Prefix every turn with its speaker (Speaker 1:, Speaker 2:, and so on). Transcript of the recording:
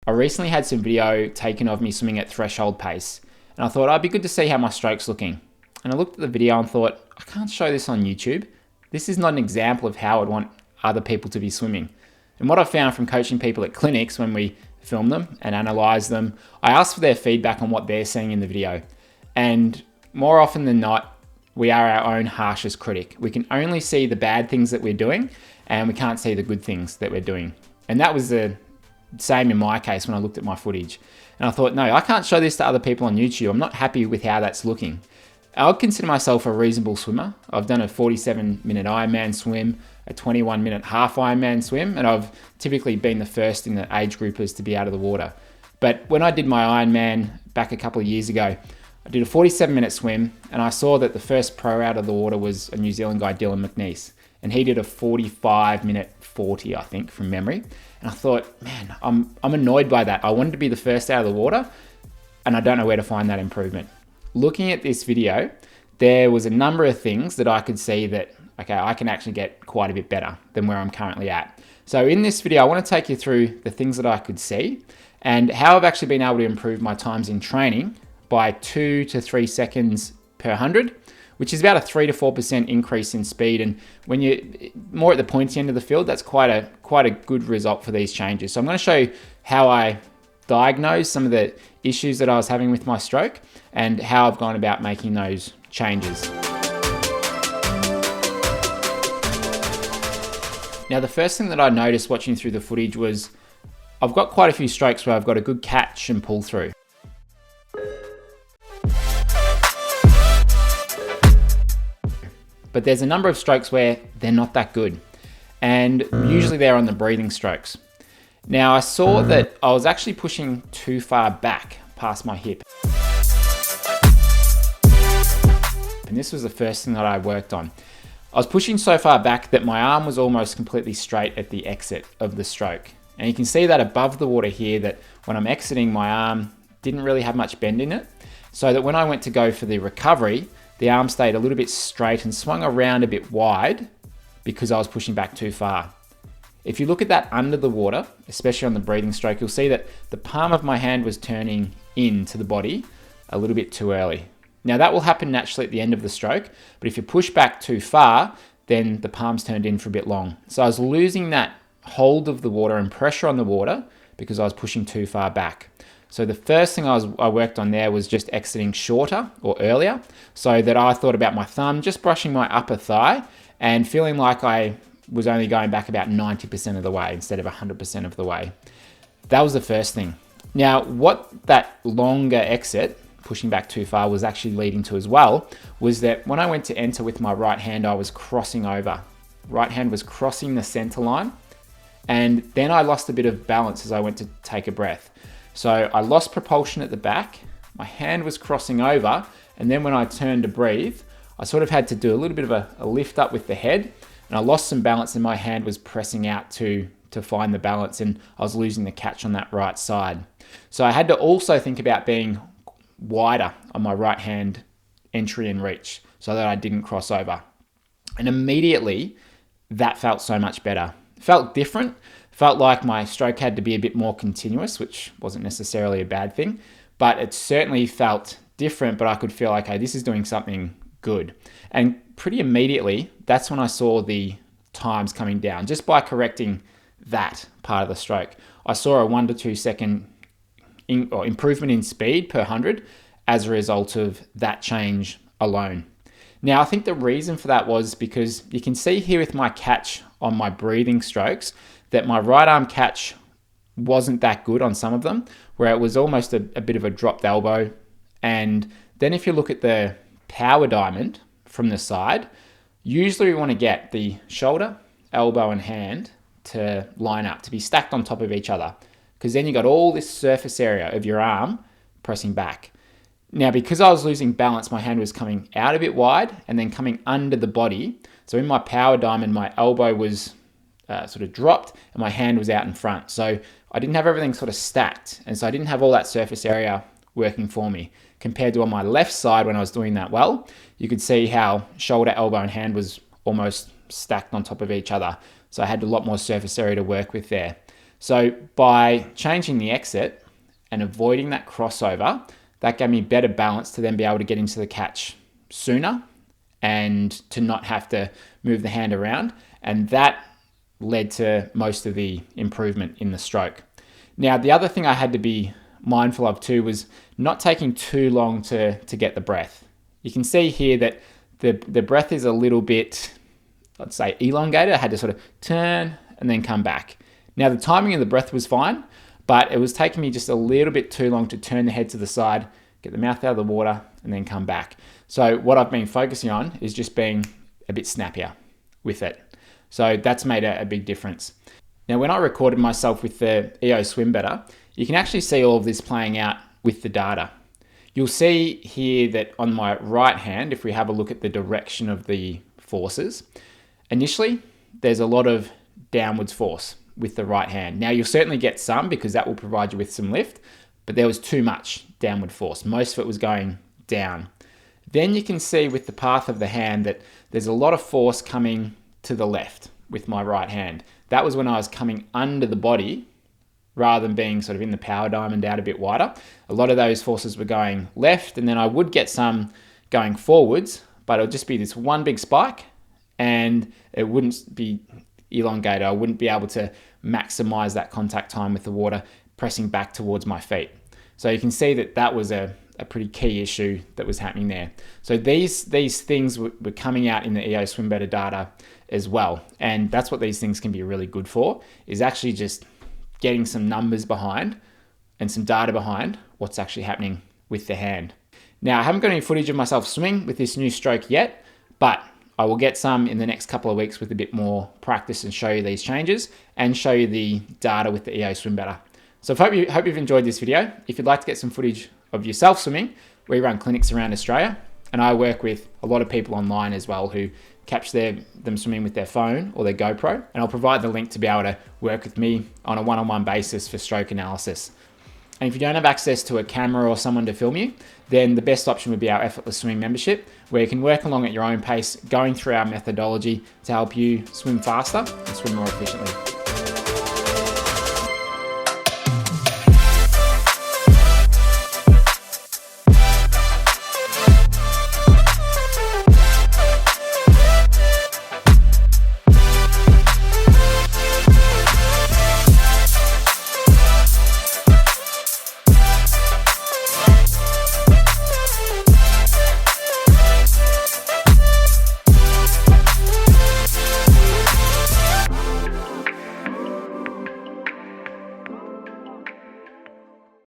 Speaker 1: I recently had some video taken of me swimming at threshold pace, and I thought it'd be good to see how my stroke's looking. And I looked at the video and thought, I can't show this on YouTube. This is not an example of how I'd want other people to be swimming. And what I've found from coaching people at clinics when we film them and analyze them, I ask for their feedback on what they're seeing in the video. And more often than not, we are our own harshest critic. We can only see the bad things that we're doing, and we can't see the good things that we're doing. And that was the same in my case when I looked at my footage. And I thought, no, I can't show this to other people on YouTube. I'm not happy with how that's looking. I would consider myself a reasonable swimmer. I've done a 47-minute Ironman swim, a 21-minute half Ironman swim, and I've typically been the first in the age groupers to be out of the water. But when I did my Ironman back a couple of years ago, I did a 47-minute swim, and I saw that the first pro out of the water was a New Zealand guy, Dylan McNeice, and he did a 45-minute 40, I think, from memory. And I thought, man, I'm annoyed by that. I wanted to be the first out of the water, and I don't know where to find that improvement. Looking at this video, there was a number of things that I could see that, okay, I can actually get quite a bit better than where I'm currently at. So in this video, I want to take you through the things that I could see and how I've actually been able to improve my times in training by 2 to 3 seconds per 100, which is about a 3 to 4% increase in speed. And when you're more at the pointy end of the field, that's quite a good result for these changes. So I'm going to show you how I diagnosed some of the issues that I was having with my stroke and how I've gone about making those changes. Now, the first thing that I noticed watching through the footage was I've got quite a few strokes where I've got a good catch and pull through. But there's a number of strokes where they're not that good. And usually they're on the breathing strokes. Now, I saw that I was actually pushing too far back past my hip. And this was the first thing that I worked on. I was pushing so far back that my arm was almost completely straight at the exit of the stroke. And you can see that above the water here, that when I'm exiting, my arm didn't really have much bend in it. So that when I went to go for the recovery, the arm stayed a little bit straight and swung around a bit wide because I was pushing back too far. If you look at that under the water, especially on the breathing stroke, you'll see that the palm of my hand was turning into the body a little bit too early. Now that will happen naturally at the end of the stroke, but if you push back too far, then the palm's turned in for a bit long. So I was losing that hold of the water and pressure on the water because I was pushing too far back. So the first thing I worked on there was just exiting shorter or earlier, so that I thought about my thumb, just brushing my upper thigh and feeling like I was only going back about 90% of the way instead of 100% of the way. That was the first thing. Now, what that longer exit, pushing back too far, was actually leading to as well, was that when I went to enter with my right hand, I was crossing over. Right hand was crossing the center line, and then I lost a bit of balance as I went to take a breath. So I lost propulsion at the back, my hand was crossing over, and then when I turned to breathe, I sort of had to do a little bit of a lift up with the head, and I lost some balance and my hand was pressing out to find the balance, and I was losing the catch on that right side. So I had to also think about being wider on my right hand entry and reach so that I didn't cross over. And immediately that felt so much better. It felt different. Felt like my stroke had to be a bit more continuous, which wasn't necessarily a bad thing, but it certainly felt different, but I could feel, okay, this is doing something good. And pretty immediately, that's when I saw the times coming down. Just by correcting that part of the stroke, I saw a 1 to 2 second improvement in speed per 100 as a result of that change alone. Now, I think the reason for that was because you can see here with my catch on my breathing strokes that my right arm catch wasn't that good on some of them, where it was almost a bit of a dropped elbow. And then if you look at the power diamond from the side, usually we want to get the shoulder, elbow and hand to line up, to be stacked on top of each other, because then you got all this surface area of your arm pressing back. Now, because I was losing balance, my hand was coming out a bit wide and then coming under the body. So in my power diamond, my elbow was sort of dropped and my hand was out in front. So I didn't have everything sort of stacked. And so I didn't have all that surface area working for me. Compared to on my left side, when I was doing that well, you could see how shoulder, elbow and hand was almost stacked on top of each other. So I had a lot more surface area to work with there. So by changing the exit and avoiding that crossover, that gave me better balance to then be able to get into the catch sooner and to not have to move the hand around. And that led to most of the improvement in the stroke. Now, the other thing I had to be mindful of too was not taking too long to get the breath. You can see here that the breath is a little bit, let's say, elongated. I had to sort of turn and then come back. Now, the timing of the breath was fine, but it was taking me just a little bit too long to turn the head to the side, get the mouth out of the water, and then come back. So what I've been focusing on is just being a bit snappier with it. So that's made a big difference. Now, when I recorded myself with the EO Swim Better, you can actually see all of this playing out with the data. You'll see here that on my right hand, if we have a look at the direction of the forces, initially there's a lot of downwards force with the right hand. Now, you'll certainly get some because that will provide you with some lift, but there was too much downward force. Most of it was going down. Then you can see with the path of the hand that there's a lot of force coming to the left with my right hand. That was when I was coming under the body rather than being sort of in the power diamond out a bit wider. A lot of those forces were going left, and then I would get some going forwards, but it would just be this one big spike and it wouldn't be elongated. I wouldn't be able to maximize that contact time with the water pressing back towards my feet. So you can see that that was a pretty key issue that was happening there. So these things were coming out in the EO Swim Better data as well. And that's what these things can be really good for, is actually just getting some numbers behind and some data behind what's actually happening with the hand. Now, I haven't got any footage of myself swimming with this new stroke yet, but I will get some in the next couple of weeks with a bit more practice and show you these changes and show you the data with the EO Swim Better. So I hope you've enjoyed this video. If you'd like to get some footage of yourself swimming, we run clinics around Australia, and I work with a lot of people online as well who capture them swimming with their phone or their GoPro, and I'll provide the link to be able to work with me on a one-on-one basis for stroke analysis. And if you don't have access to a camera or someone to film you, then the best option would be our Effortless Swimming membership, where you can work along at your own pace, going through our methodology to help you swim faster and swim more efficiently.